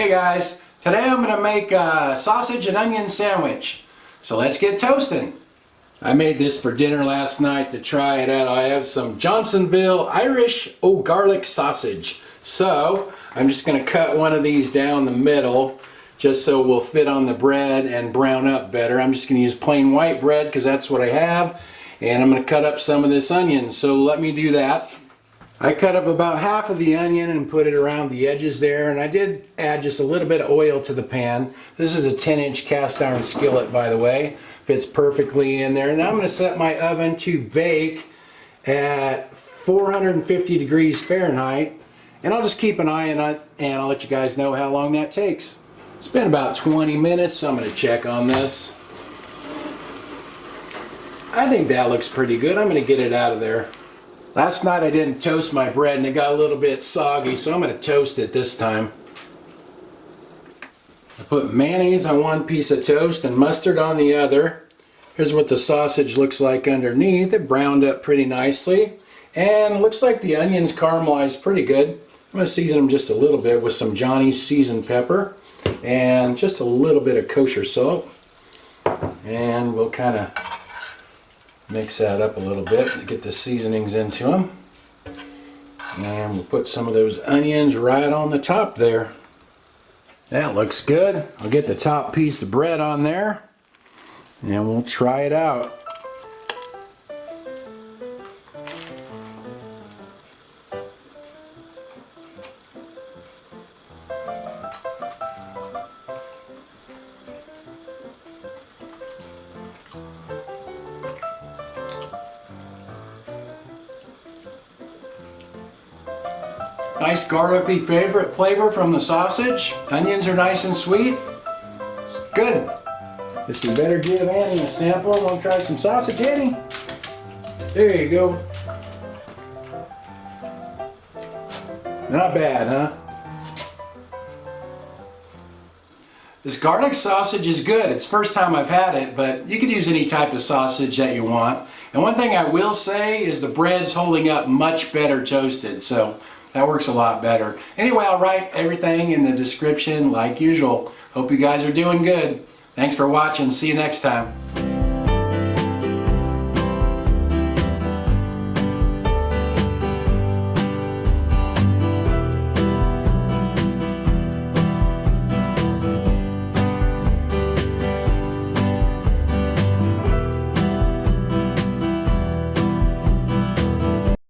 Hey guys, today I'm going to make a sausage and onion sandwich. So let's get toasting. I made this for dinner last night to try it out. I have some Johnsonville Irish garlic sausage. So I'm just going to cut one of these down the middle just so it will fit on the bread and brown up better. I'm just going to use plain white bread because that's what I have. And I'm going to cut up some of this onion. So let me do that. I cut up about half of the onion and put it around the edges there, and I did add just a little bit of oil to the pan. This is a 10-inch cast iron skillet, by the way. Fits perfectly in there. Now I'm going to set my oven to bake at 450 degrees Fahrenheit, and I'll just keep an eye on it and I'll let you guys know how long that takes. It's been about 20 minutes, so I'm going to check on this. I think that looks pretty good. I'm going to get it out of there. Last night I didn't toast my bread and it got a little bit soggy, so I'm going to toast it this time. I put mayonnaise on one piece of toast and mustard on the other. Here's what the sausage looks like underneath. It browned up pretty nicely. And looks like the onions caramelized pretty good. I'm going to season them just a little bit with some Johnny's seasoned pepper and just a little bit of kosher salt. And we'll kind of mix that up a little bit to get the seasonings into them. And we'll put some of those onions right on the top there. That looks good. I'll get the top piece of bread on there and we'll try it out. Nice garlicky flavor from the sausage. Onions are nice and sweet. Good. Guess we better give Annie a sample. Want to try some sausage, Annie? There you go. Not bad, huh? This garlic sausage is good. It's the first time I've had it, but you could use any type of sausage that you want. And one thing I will say is the bread's holding up much better toasted, so that works a lot better. Anyway, I'll write everything in the description like usual. Hope you guys are doing good. Thanks for watching. See you next time.